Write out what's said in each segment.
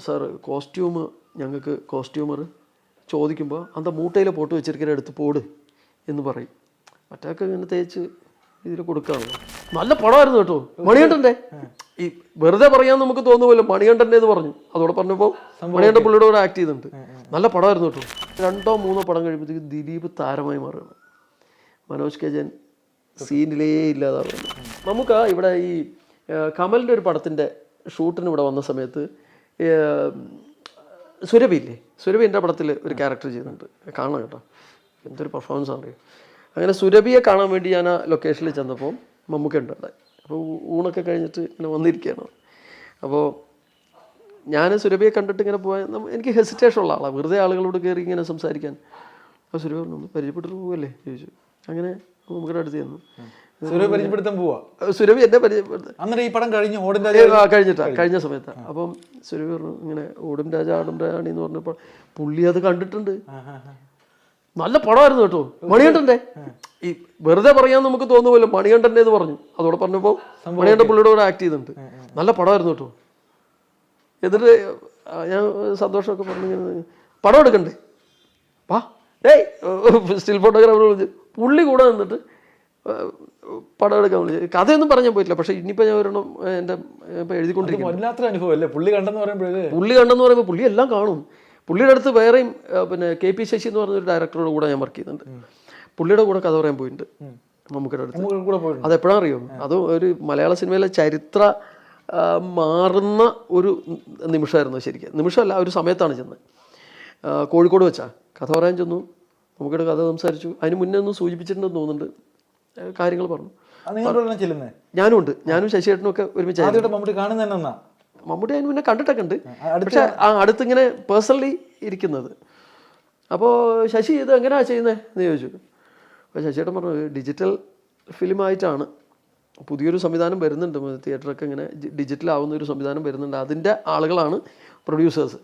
Sir costume ഞങ്ങൾക്ക് costumer ചോദിക്കുമ്പോൾ അന്ത മൂട്ടയിൽ പോട്ട് വെച്ചിരിക്കുന്ന എടുത്ത് പോട് എന്ന് പറയും. മറ്റൊക്കെ ഇങ്ങനെ തേച്ച് ഇതിൽ കൊടുക്കാറുള്ളൂ. നല്ല പടമായിരുന്നു കേട്ടോ. മണികണ്ഠൻ്റെ ഈ വെറുതെ പറയാൻ നമുക്ക് തോന്നുമല്ലോ, മണികണ്ഠൻ്റെ എന്ന് പറഞ്ഞു. അതോടെ പറഞ്ഞപ്പോൾ മണികണ്ഠൻ പുള്ളിയുടെ കൂടെ ആക്ട് ചെയ്തിട്ടുണ്ട്. നല്ല പടമായിരുന്നു കേട്ടോ. 2 3 പടം കഴിയുമ്പോഴത്തേക്ക് ദിലീപ് താരമായി മാറുകയാണ്. മനോജ് കെ ജയൻ സീനിലേ ഇല്ലാതാവുന്നു. നമുക്ക് ഇവിടെ ഈ കമലിൻ്റെ ഒരു പടത്തിൻ്റെ ഷൂട്ടിന് ഇവിടെ വന്ന സമയത്ത് സുരഭി ഇല്ലേ, സുരഭി എൻ്റെ പടത്തിൽ ഒരു ക്യാരക്ടർ ചെയ്യുന്നുണ്ട്. കാണാം കേട്ടോ, എന്തൊരു പെർഫോമൻസ് അറിയും. അങ്ങനെ സുരഭിയെ കാണാൻ വേണ്ടി ഞാൻ ആ ലൊക്കേഷനിൽ ചെന്നപ്പോൾ മമ്മൂക്ക ഉണ്ട് അവിടെ. അപ്പോൾ ഊണൊക്കെ കഴിഞ്ഞിട്ട് ഇങ്ങനെ വന്നിരിക്കുകയാണ്. അപ്പോൾ ഞാൻ സുരഭിയെ കണ്ടിട്ട് ഇങ്ങനെ പോയാൽ എനിക്ക് ഹെസിറ്റേഷൻ ഉള്ള ആളാണ്, വെറുതെ ആളുകളോട് കയറി ഇങ്ങനെ സംസാരിക്കാൻ. അപ്പോൾ സുരഭി പറഞ്ഞു പരിചയപ്പെട്ടിട്ട് പോവല്ലേ ചോദിച്ചു. അങ്ങനെ മമ്മൂക്കയുടെ അടുത്ത് ചെന്നു. പരിചയപ്പെടുത്താൻ പോവാ. സുരഭി എന്നെ പരിചയപ്പെടുത്താൻ ഈ പടം കഴിഞ്ഞു കഴിഞ്ഞ സമയത്താണ്. അപ്പം സുരഭി പറഞ്ഞു ഇങ്ങനെ ഓടും രാജ ആടും രാണി എന്ന് പറഞ്ഞപ്പോൾ പുള്ളി അത് കണ്ടിട്ടുണ്ട്. നല്ല പടമായിരുന്നു കേട്ടോ. മണികണ്ഠൻ്റെ ഈ വെറുതെ പറയാൻ നമുക്ക് തോന്നുമല്ലോ, മണികണ്ഠൻ്റെ എന്ന് പറഞ്ഞു. അതോടെ പറഞ്ഞപ്പോൾ മണികണ്ഠൻ പുള്ളിയുടെ കൂടെ ആക്ട് ചെയ്തിട്ടുണ്ട്. നല്ല പടമായിരുന്നു കേട്ടോ. എന്നിട്ട് ഞാൻ സന്തോഷമൊക്കെ പറഞ്ഞു ഇങ്ങനെ പടം എടുക്കണ്ടേ വാ സ്റ്റിൽ ഫോട്ടോഗ്രാഫർ വിളിച്ച് പുള്ളി കൂടെ നിന്നിട്ട് പടം എടുക്കാൻ വിളിച്ചു. കഥയൊന്നും പറഞ്ഞാൽ പോയിട്ടില്ല. പക്ഷെ ഇനിയിപ്പോൾ ഞാൻ ഒരെണ്ണം എൻ്റെ ഇപ്പം എഴുതിക്കൊണ്ടിരിക്കുന്നു. അനുഭവം പുള്ളി കണ്ടെന്ന് പറയുമ്പോൾ പുള്ളി എല്ലാം കാണും. പുള്ളിയുടെ അടുത്ത് വേറെയും പിന്നെ KP ശശി എന്ന് പറഞ്ഞൊരു ഡയറക്ടറുടെ കൂടെ ഞാൻ വർക്ക് ചെയ്യുന്നുണ്ട്. പുള്ളിയുടെ കൂടെ കഥ പറയാൻ പോയിട്ടുണ്ട് മമ്മൂക്കയുടെ അടുത്ത്. അതെപ്പോഴാണ് അറിയോ, അത് ഒരു മലയാള സിനിമയിലെ ചരിത്ര മാറുന്ന ഒരു നിമിഷമായിരുന്നു. ശരിക്കും നിമിഷമല്ല, ഒരു സമയത്താണ് ചെന്നത്. കോഴിക്കോട് വെച്ചാൽ കഥ പറയാൻ ചെന്നു. മമ്മൂക്കയുടെ കഥ സംസാരിച്ചു. അതിന് മുന്നേ ഒന്നും സൂചിപ്പിച്ചിട്ടുണ്ടെന്ന് തോന്നുന്നുണ്ട്. കാര്യങ്ങൾ പറഞ്ഞു. ഞാനും ഉണ്ട്, ഞാനും ശശിയേട്ടനും ഒക്കെ ഒരുമിച്ച്. മമ്മൂട്ടി അതിന് മുന്നേ കണ്ടിട്ടൊക്കെ ഉണ്ട്, പക്ഷെ ആ അടുത്തിങ്ങനെ പേഴ്സണലി ഇരിക്കുന്നത്. അപ്പോൾ ശശി ഇത് എങ്ങനെയാണ് ചെയ്യുന്നത് എന്ന് ചോദിച്ചു. അപ്പോൾ ശശിയേട്ടൻ പറഞ്ഞു ഡിജിറ്റൽ ഫിലിമായിട്ടാണ്, പുതിയൊരു സംവിധാനം വരുന്നുണ്ട്, തിയേറ്ററൊക്കെ ഇങ്ങനെ ഡിജിറ്റലാവുന്ന ഒരു സംവിധാനം വരുന്നുണ്ട്, അതിൻ്റെ ആളുകളാണ് പ്രൊഡ്യൂസേഴ്സ്.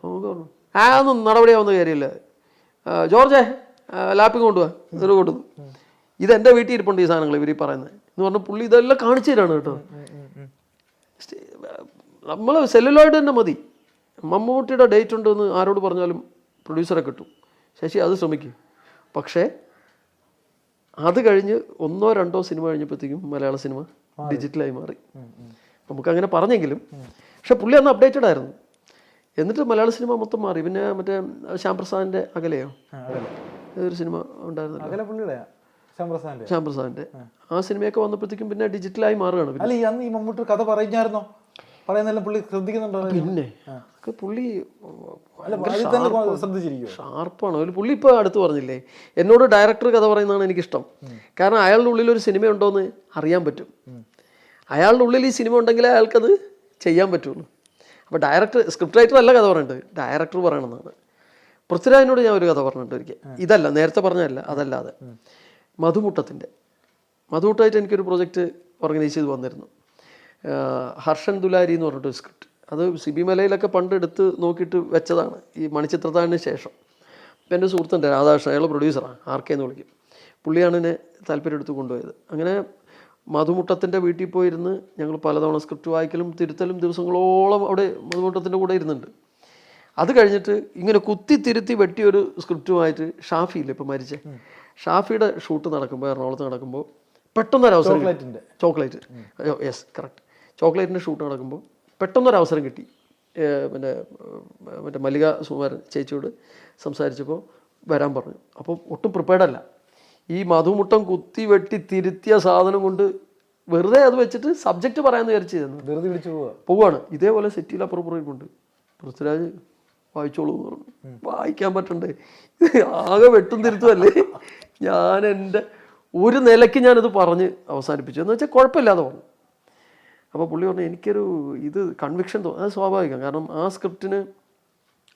നമുക്ക് പറഞ്ഞു അതൊന്നും നടപടിയാവുന്ന കാര്യമില്ല, ജോർജേ ലാപ്പിങ് കൊണ്ടുപോവാ ഇത് കൊണ്ടു, ഇതെൻ്റെ വീട്ടിൽ ഇരിപ്പുണ്ട് ഈ സാധനങ്ങൾ ഇവർ പറയുന്നത് എന്ന് പറഞ്ഞാൽ പുള്ളി ഇതെല്ലാം കാണിച്ചു തരാണ് കേട്ടോ. നമ്മൾ സെല്ലുലോയിഡ് തന്നെ മതി. മമ്മൂട്ടിയുടെ ഡേറ്റ് ഉണ്ടെന്ന് ആരോട് പറഞ്ഞാലും പ്രൊഡ്യൂസറെ കിട്ടും. ശശി അത് ശ്രമിക്കും. പക്ഷേ അത് കഴിഞ്ഞ് 1 2 സിനിമ കഴിഞ്ഞപ്പോഴത്തേക്കും മലയാള സിനിമ ഡിജിറ്റലായി മാറി. നമുക്കങ്ങനെ പറഞ്ഞെങ്കിലും പക്ഷെ പുള്ളി അന്ന് അപ്ഡേറ്റഡ് ആയിരുന്നു. എന്നിട്ട് മലയാള സിനിമ മൊത്തം മാറി. പിന്നെ മറ്റേ ശ്യാംപ്രസാദിൻ്റെ അകലെയോ ഏതൊരു സിനിമ ഉണ്ടായിരുന്നല്ലോ, ശ്യാംപ്രസാദിൻ്റെ ആ സിനിമയൊക്കെ വന്നപ്പോഴത്തേക്കും പിന്നെ ഡിജിറ്റലായി മാറുകയാണ്. കഥ പറഞ്ഞായിരുന്നോ പുള്ളി ശ്രദ്ധിക്കുന്നുണ്ടോ? പിന്നെ പുള്ളി ഷാർപ്പാണ് പുള്ളി. ഇപ്പോൾ അടുത്ത് പറഞ്ഞില്ലേ എന്നോട് ഡയറക്ടർ കഥ പറയുന്നതാണ് എനിക്കിഷ്ടം. കാരണം അയാളുടെ ഉള്ളിൽ ഒരു സിനിമ ഉണ്ടോയെന്ന് അറിയാൻ പറ്റും. അയാളുടെ ഉള്ളിൽ ഈ സിനിമ ഉണ്ടെങ്കിലേ അയാൾക്കത് ചെയ്യാൻ പറ്റുള്ളൂ. അപ്പോൾ ഡയറക്ടർ, സ്ക്രിപ്റ്റ് റൈറ്റർ അല്ല കഥ പറയേണ്ടത്, ഡയറക്ടർ പറയണമെന്നാണ്. പൃഥ്വിരാജിനോട് ഞാൻ ഒരു കഥ പറഞ്ഞിട്ടുണ്ട് ഒരിക്കൽ. ഇതല്ല, നേരത്തെ പറഞ്ഞതല്ല, അതല്ലാതെ മധുമുട്ടായിട്ട് എനിക്കൊരു പ്രൊജക്റ്റ് ഓർഗനൈസ് ചെയ്ത് വന്നിരുന്നു. ഹർഷൻ ദുലാരി എന്ന് പറഞ്ഞിട്ടൊരു സ്ക്രിപ്റ്റ്. അത് CB മലയിലൊക്കെ പണ്ട് എടുത്ത് നോക്കിയിട്ട് വെച്ചതാണ്, ഈ മണിച്ചിത്രത്താഴിന് ശേഷം. ഇപ്പം എൻ്റെ സുഹൃത്തുണ്ട് രാധാകൃഷ്ണൻ, അയാൾ പ്രൊഡ്യൂസറാണ്, RK എന്ന് വിളിക്കും. പുള്ളിയാണ് എന്നെ താല്പര്യം എടുത്ത് കൊണ്ടുപോയത്. അങ്ങനെ മധുമുട്ടത്തിൻ്റെ വീട്ടിൽ പോയിരുന്ന് ഞങ്ങൾ പലതവണ സ്ക്രിപ്റ്റ് വായിക്കലും തിരുത്തലും ദിവസങ്ങളോളം അവിടെ മധുമുട്ടത്തിൻ്റെ കൂടെ ഇരുന്നുണ്ട്. അത് കഴിഞ്ഞിട്ട് ഇങ്ങനെ കുത്തി തിരുത്തി വെട്ടിയൊരു സ്ക്രിപ്റ്റുമായിട്ട് ഷാഫിയില്ല, ഇപ്പം മരിച്ച ഷാഫിയുടെ ഷൂട്ട് നടക്കുമ്പോൾ, എറണാകുളത്ത് നടക്കുമ്പോൾ പെട്ടെന്നൊരവസരം, ചോക്ലേറ്റ് യെസ് കറക്റ്റ്, ചോക്ലേറ്റിൻ്റെ ഷൂട്ട് നടക്കുമ്പോൾ പെട്ടെന്നൊരവസരം കിട്ടി. മറ്റേ മല്ലിക സുകുമാരൻ ചേച്ചിയോട് സംസാരിച്ചപ്പോൾ വരാൻ പറഞ്ഞു. അപ്പോൾ ഒട്ടും പ്രിപ്പയർഡ് അല്ല. ഈ മധുമുട്ടം കുത്തി വെട്ടി തിരുത്തിയ സാധനം കൊണ്ട് വെറുതെ അത് വെച്ചിട്ട് സബ്ജക്റ്റ് പറയാമെന്ന് വിചാരിച്ചു വെറുതെ വിളിച്ച് പോവാണ്. ഇതേപോലെ സെറ്റിയിൽ അപ്പുറപ്പുറമുണ്ട്. പൃഥ്വിരാജ് വായിച്ചോളൂ എന്ന് പറഞ്ഞു. വായിക്കാൻ പറ്റണ്ടേ, ആകെ വെട്ടും തിരുത്തുമല്ലേ. ഞാൻ എൻ്റെ ഒരു നിലയ്ക്ക് ഞാനത് പറഞ്ഞ് അവസാനിപ്പിച്ചു. എന്ന് വെച്ചാൽ കുഴപ്പമില്ലാതെ പറഞ്ഞു. അപ്പോൾ പുള്ളി പറഞ്ഞു എനിക്കൊരു ഇത് കൺവിക്ഷൻ അത് സ്വാഭാവികം. കാരണം ആ സ്ക്രിപ്റ്റിന്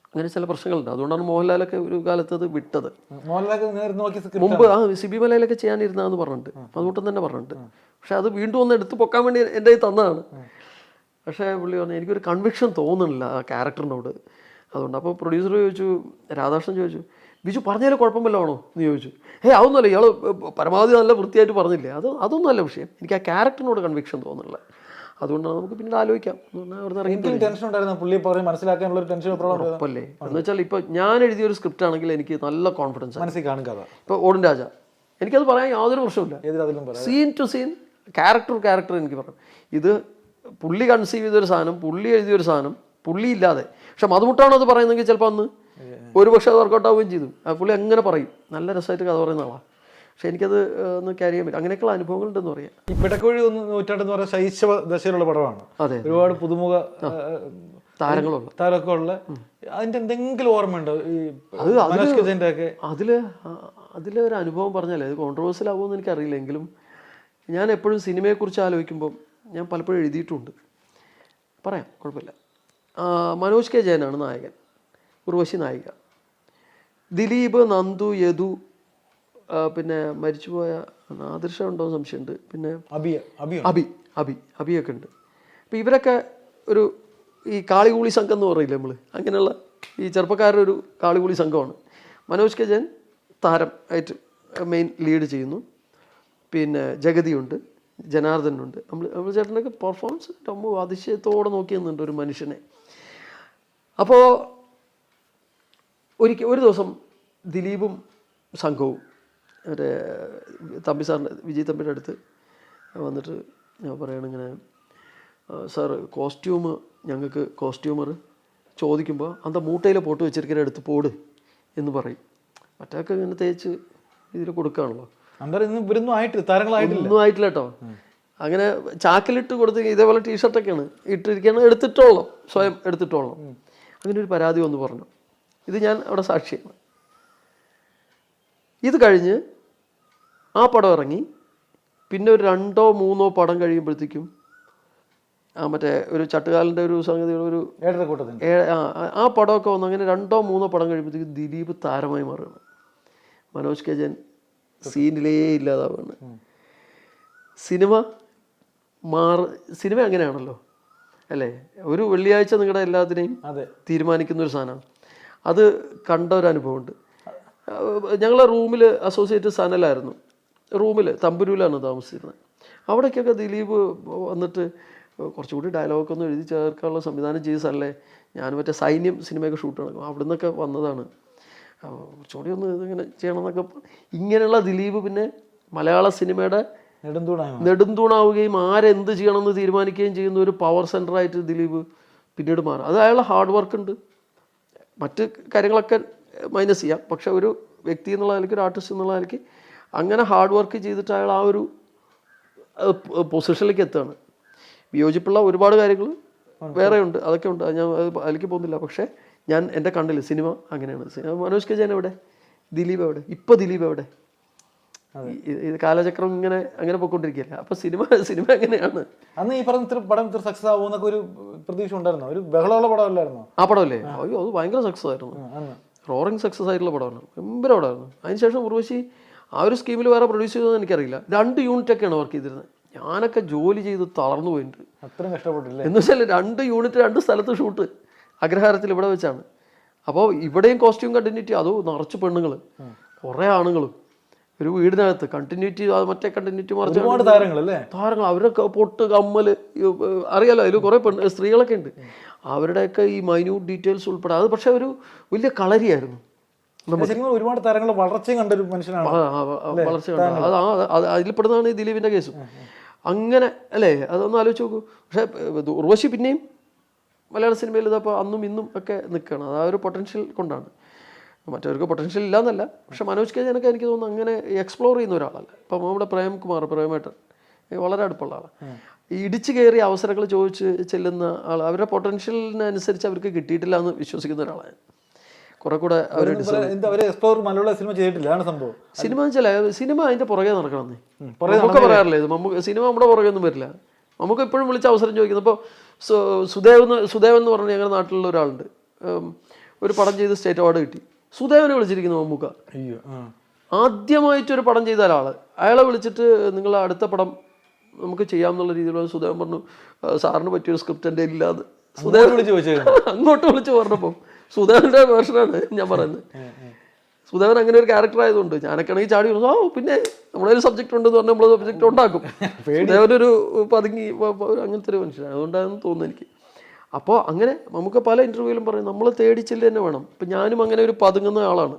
അങ്ങനെ ചില പ്രശ്നങ്ങളുണ്ട്. അതുകൊണ്ടാണ് മോഹൻലാലൊക്കെ ഒരു കാലത്ത് അത് വിട്ടത്. മുമ്പ് CB മലയിലൊക്കെ ചെയ്യാനിരുന്നതെന്ന് പറഞ്ഞിട്ട് അതുകൊണ്ടും തന്നെ പറഞ്ഞിട്ട്, പക്ഷെ അത് വീണ്ടും ഒന്ന് എടുത്ത് പൊക്കാൻ വേണ്ടി എൻ്റെ കയ്യിൽ തന്നതാണ്. പക്ഷേ പുള്ളി പറഞ്ഞു എനിക്കൊരു കൺവിക്ഷൻ തോന്നുന്നില്ല ആ ക്യാരക്ടറിനോട്. അതുകൊണ്ട് അപ്പോൾ പ്രൊഡ്യൂസർ ചോദിച്ചു, രാധാകൃഷ്ണൻ ചോദിച്ചു, ബിജു പറഞ്ഞാലും കുഴപ്പമില്ലാണോ എന്ന് ചോദിച്ചു. അതൊന്നുമല്ല, ഇയാൾ പരമാവധി നല്ല വൃത്തിയായിട്ട് പറഞ്ഞില്ലേ, അതൊന്നും അല്ല വിഷയം. എനിക്ക് ആ ക്യാരക്ടറിനോട് കൺവിക്ഷൻ തോന്നുന്നില്ല. അതുകൊണ്ടാണ് നമുക്ക് പിന്നീട് ആലോചിക്കാം എന്ന് പറഞ്ഞാൽ അവിടെ നിന്ന് ഇറങ്ങി ടെൻഷൻ ഉണ്ടായിരുന്നു പുള്ളിയെ പറഞ്ഞ് മനസ്സിലാക്കാനുള്ള ഒരു ടെൻഷൻ ഉറപ്പല്ലേ. എന്ന് വെച്ചാൽ ഇപ്പോൾ ഞാൻ എഴുതിയൊരു സ്ക്രിപ്റ്റ് ആണെങ്കിൽ എനിക്ക് നല്ല കോൺഫിഡൻസ് മനസ്സിൽ കാണും കഥ. ഇപ്പോൾ ഓടും രാജ എനിക്കത് പറയാൻ യാതൊരു പ്രശ്നമില്ല. ഏതിലും പറയാം, സീൻ ടു സീൻ ക്യാരക്ടർ എനിക്ക് പറയാം. ഇത് പുള്ളി കൺസീവ് ചെയ്തൊരു സാധനം, പുള്ളി എഴുതിയൊരു സാധനം, പുള്ളി ഇല്ലാതെ. പക്ഷെ മധുമുട്ടാണോ അത് പറയുന്നതെങ്കിൽ ചിലപ്പോൾ അന്ന് ഒരു പക്ഷേ അത് വർക്കൗട്ട് ആവുകയും ചെയ്തു. പുള്ളി എങ്ങനെ പറയും, നല്ല രസമായിട്ട് കഥ പറയുന്ന ആളാണ്. പക്ഷെ എനിക്കത് ഒന്ന് ക്യാരി ചെയ്യാൻ പറ്റും. അങ്ങനെയൊക്കെയുള്ള അനുഭവങ്ങളുണ്ടെന്ന് പറയാം. ഈ പിടക്കോഴി നൂറ്റാണ്ടെന്ന് പറഞ്ഞാൽ ശൈശവ ദശയിലുള്ള പടമാണ്. അതെ, ഒരുപാട് പുതുമുഖ താരങ്ങളൊക്കെ ഉള്ള. അതിന്റെ എന്തെങ്കിലും ഓർമ്മയുണ്ടോ ഈ മനോജ് കെജന്റെ ഒക്കെ? അതിലൊരു അനുഭവം പറഞ്ഞാലേ അത് കോൺട്രവേഴ്സ്യൽ ആകുമെന്ന് എനിക്കറിയില്ല. എങ്കിലും ഞാൻ എപ്പോഴും സിനിമയെക്കുറിച്ച് ആലോചിക്കുമ്പോൾ ഞാൻ പലപ്പോഴും എഴുതിയിട്ടുണ്ട്. പറയാം, കുഴപ്പമില്ല. മനോജ് കെ ജയനാണ് നായകൻ, ഉർവശി നായിക. ദിലീപ്, നന്ദു, യദു, പിന്നെ മരിച്ചുപോയ നാദിർഷ ഉണ്ടോ എന്ന് സംശയമുണ്ട്, പിന്നെ അബിയൊക്കെ ഉണ്ട്. അപ്പോൾ ഇവരൊക്കെ ഒരു ഈ കാളികൂളി സംഘം എന്ന് പറയില്ല നമ്മൾ, അങ്ങനെയുള്ള ഈ ചെറുപ്പക്കാരുടെ ഒരു കാളികൂളി സംഘമാണ്. മനോജ് കെ ജയൻ താരം ആയിട്ട് മെയിൻ ലീഡ് ചെയ്യുന്നു. പിന്നെ ജഗതിയുണ്ട്, ജനാർദ്ദനുണ്ട്. നമ്മൾ ചേട്ടനൊക്കെ പെർഫോമൻസ് നമ്മൾ അതിശയത്തോടെ നോക്കി നിന്നുണ്ട് ഒരു മനുഷ്യനെ. അപ്പോൾ ഒരു ദിവസം ദിലീപും സംഘവും മറ്റേ തമ്പി സാറിൻ്റെ, വിജയ് തമ്പിയുടെ അടുത്ത് വന്നിട്ട് ഞാൻ പറയണം ഇങ്ങനെ, സാർ കോസ്റ്റ്യൂം ഞങ്ങൾക്ക് കോസ്റ്റ്യൂമർ ചോദിക്കുമ്പോൾ അന്ത മൂട്ടയിൽ പോട്ട് വെച്ചിരിക്കുന്ന എടുത്ത് പോട് എന്ന് പറയും. മറ്റൊക്കെ ഇങ്ങനെ തേച്ച് ഇതിൽ കൊടുക്കുകയാണല്ലോ. ഒന്നും ആയിട്ടില്ല കേട്ടോ. അങ്ങനെ ചാക്കിലിട്ട് കൊടുത്ത് ഇതേപോലെ ടീഷർട്ടൊക്കെയാണ് ഇട്ടിരിക്കുകയാണ്, എടുത്തിട്ടോളാം, സ്വയം എടുത്തിട്ടോളാം. അങ്ങനെ ഒരു പരാതി വന്ന് പറഞ്ഞു. ഇത് ഞാൻ അവിടെ സാക്ഷിയാണ്. ഇത് കഴിഞ്ഞ് ആ പടം ഇറങ്ങി. പിന്നെ ഒരു 2 or 3 പടം കഴിയുമ്പോഴത്തേക്കും മറ്റേ ഒരു ചട്ടുകാലിൻ്റെ ഒരു സംഗതി, ഒരു ആ പടമൊക്കെ വന്നു. അങ്ങനെ 2 or 3 പടം കഴിയുമ്പോഴത്തേക്കും ദിലീപ് താരമായി മാറുകയാണ്. മനോജ് കെ ജയൻ സീനിലേ ഇല്ലാതാവുകയാണ്. സിനിമ അങ്ങനെയാണല്ലോ അല്ലേ? ഒരു വെള്ളിയാഴ്ച നിങ്ങളുടെ എല്ലാത്തിനെയും തീരുമാനിക്കുന്ന ഒരു സാധനമാണ്. അത് കണ്ട ഒരു അനുഭവമുണ്ട്. ഞങ്ങളെ റൂമിൽ അസോസിയേറ്റ് സനലായിരുന്നു. റൂമിൽ തമ്പുരൂലാണ് താമസിച്ചിരുന്നത്. അവിടേക്കൊക്കെ ദിലീപ് വന്നിട്ട് കുറച്ചുകൂടി ഡയലോഗൊക്കെ ഒന്ന് എഴുതി ചേർക്കാനുള്ള സംവിധാനം ചെയ്ത സ്ഥലല്ലേ. ഞാൻ മറ്റേ സൈന്യം സിനിമയൊക്കെ ഷൂട്ട് നടക്കും, അവിടെ നിന്നൊക്കെ വന്നതാണ്. കുറച്ചുകൂടി ഒന്ന് ഇതിങ്ങനെ ചെയ്യണം എന്നൊക്കെ. ഇങ്ങനെയുള്ള ദിലീപ് പിന്നെ മലയാള സിനിമയുടെ നെടുന്തൂണാവുകയും ആരെന്ത് ചെയ്യണമെന്ന് തീരുമാനിക്കുകയും ചെയ്യുന്ന ഒരു പവർ സെൻ്ററായിട്ട് ദിലീപ് പിന്നീട് മാറും. അത് അയാളുടെ ഹാർഡ് വർക്ക് ഉണ്ട്. മറ്റ് കാര്യങ്ങളൊക്കെ മൈനസ് ചെയ്യാം, പക്ഷെ ഒരു വ്യക്തി എന്നുള്ള നിലയ്ക്ക്, ഒരു ആർട്ടിസ്റ്റ് എന്നുള്ള നിലയ്ക്ക് അങ്ങനെ ഹാർഡ് വർക്ക് ചെയ്തിട്ട് അയാൾ ആ ഒരു പൊസിഷനിലേക്ക് എത്തുകയാണ്. വിയോജിപ്പുള്ള ഒരുപാട് കാര്യങ്ങൾ വേറെ ഉണ്ട്, അതൊക്കെ ഉണ്ട്, ഞാൻ അതിലേക്ക് പോകുന്നില്ല. പക്ഷേ ഞാൻ എൻ്റെ കണ്ടില്ല സിനിമ അങ്ങനെയാണ്. മനോജ് കെ ജയൻ എവിടെ, ദിലീപ് എവിടെ, ഇപ്പോൾ ദിലീപ് എവിടെ? ഇത് കാലചക്രം ഇങ്ങനെ അങ്ങനെ പോയിക്കൊണ്ടിരിക്കുകയല്ല. അപ്പോൾ സിനിമ എങ്ങനെയാണ്? അന്ന് ഈ പറഞ്ഞ പടം ഇത്ര സക്സസ് ആവുമെന്നൊക്കെ ഒരു പ്രതീക്ഷ ഉണ്ടായിരുന്നു. ഒരു ബഹളമുള്ള പടമല്ലായിരുന്നു ആ പടമല്ലേ? അയ്യോ, അത് ഭയങ്കര സക്സസ് ആയിരുന്നു. റോറിങ് സക്സസ് ആയിട്ടുള്ള പടമാണ്, ഭയങ്കര പടമായിരുന്നു. അതിനുശേഷം ഉർവശി ആ ഒരു സ്കീമിൽ വേറെ പ്രൊഡ്യൂസ് ചെയ്തതെന്ന് എനിക്കറിയില്ല. 2 യൂണിറ്റൊക്കെയാണ് വർക്ക് ചെയ്തിരുന്നത്. ഞാനൊക്കെ ജോലി ചെയ്ത് തളർന്നു പോയിട്ടുണ്ട്. അത്രയും കഷ്ടപ്പെട്ടില്ല എന്ന് വെച്ചാൽ 2 യൂണിറ്റ് 2 സ്ഥലത്ത് ഷൂട്ട്, അഗ്രഹാരത്തിൽ ഇവിടെ വെച്ചാണ്. അപ്പോൾ ഇവിടെയും കോസ്റ്റ്യൂം കണ്ടിന്യൂറ്റി, അതോ നിറച്ച് പെണ്ണുങ്ങൾ, കുറേ ആണുങ്ങളും ഒരു വീടിനകത്ത് കണ്ടിന്യൂറ്റി, മറ്റേ കണ്ടിന്യൂറ്റി മറിച്ച് താരങ്ങൾ, അവരൊക്കെ പൊട്ട്, കമ്മൽ, അറിയാലോ, അതിൽ കുറേ സ്ത്രീകളൊക്കെ ഉണ്ട്. അവരുടെയൊക്കെ ഈ മൈന്യൂട്ട് ഡീറ്റെയിൽസ് ഉൾപ്പെടെ. അത് പക്ഷെ ഒരു വലിയ കളരിയായിരുന്നു. ഒരുപാട് താരങ്ങൾ വളർച്ചയും കണ്ടൊരു മനുഷ്യനാണ്. വളർച്ച കണ്ട അത് അതിൽപ്പെടുന്നതാണ് ഈ ദിലീപിൻ്റെ കേസും. അങ്ങനെ അല്ലേ? അതൊന്ന് ആലോചിച്ച് നോക്കൂ. പക്ഷേ ഉർവശി പിന്നെയും മലയാള സിനിമയിൽ ഇതപ്പോൾ അന്നും ഇന്നും ഒക്കെ നിൽക്കുകയാണ്. അത് ആ ഒരു പൊട്ടൻഷ്യൽ കൊണ്ടാണ്. മറ്റവർക്ക് പൊട്ടൻഷ്യൽ ഇല്ലയെന്നല്ല, പക്ഷെ മനോജ് കെ ജയനൊക്കെ എനിക്ക് തോന്നുന്നു അങ്ങനെ എക്സ്പ്ലോർ ചെയ്യുന്ന ഒരാളല്ല. ഇപ്പം നമ്മുടെ പ്രേമേട്ടൻ വളരെ അടുപ്പുള്ള ആളാണ്. ഇടിച്ചു കയറിയ അവസരങ്ങൾ ചോദിച്ച് ചെല്ലുന്ന ആൾ, അവരുടെ പൊട്ടൻഷ്യലിനനുസരിച്ച് അവർക്ക് കിട്ടിയിട്ടില്ല എന്ന് വിശ്വസിക്കുന്ന ഒരാളാണ്. കുറെ കൂടെ സിനിമ സിനിമ അതിന്റെ പുറകെ നടക്കണമെന്നേ നമുക്ക് പറയാറില്ല. ഇത് സിനിമ നമ്മുടെ പുറകെ ഒന്നും വരില്ല. നമുക്ക് എപ്പോഴും വിളിച്ച അവസരം ചോദിക്കുന്നത്. ഇപ്പോൾ സുദേവ് എന്ന് പറഞ്ഞ ഞങ്ങളുടെ നാട്ടിലുള്ള ഒരാളുണ്ട്. ഒരു പടം ചെയ്ത് സ്റ്റേറ്റ് അവാർഡ് കിട്ടി. സുദേവനെ വിളിച്ചിരിക്കുന്നു മമ്മൂക്ക. ആദ്യമായിട്ടൊരു പടം ചെയ്ത ഒരാൾ, അയാളെ വിളിച്ചിട്ട് നിങ്ങൾ അടുത്ത പടം നമുക്ക് ചെയ്യാമെന്നുള്ള രീതിയിലുള്ള. സുദേവൻ പറഞ്ഞു, സാറിന് പറ്റിയൊരു സ്ക്രിപ്റ്റ് എൻ്റെ ഇല്ലാതെ. സുദേവൻ അങ്ങോട്ട് വിളിച്ച് പറഞ്ഞപ്പോൾ സുദേവൻ്റെ വേർഷനാണ് ഞാൻ പറയുന്നത്. സുദേവൻ അങ്ങനെ ഒരു ക്യാരക്ടർ ആയതുകൊണ്ട് ഞാനൊക്കെയാണെങ്കിൽ ചാടി വന്നു, പിന്നെ നമ്മളൊരു സബ്ജക്റ്റ് ഉണ്ടെന്ന് പറഞ്ഞാൽ നമ്മൾ സബ്ജക്റ്റ് ഉണ്ടാക്കും. സുദേവനൊരു പതുങ്ങി അങ്ങനത്തെ ഒരു മനുഷ്യനാണ്, അതുകൊണ്ടാണെന്ന് തോന്നുന്നു എനിക്ക്. അപ്പോൾ അങ്ങനെ നമുക്ക് പല ഇൻ്റർവ്യൂവിലും പറയും നമ്മൾ തേടിച്ചില്ല തന്നെ വേണം. ഇപ്പം ഞാനും അങ്ങനെ ഒരു പതുങ്ങുന്ന ആളാണ്.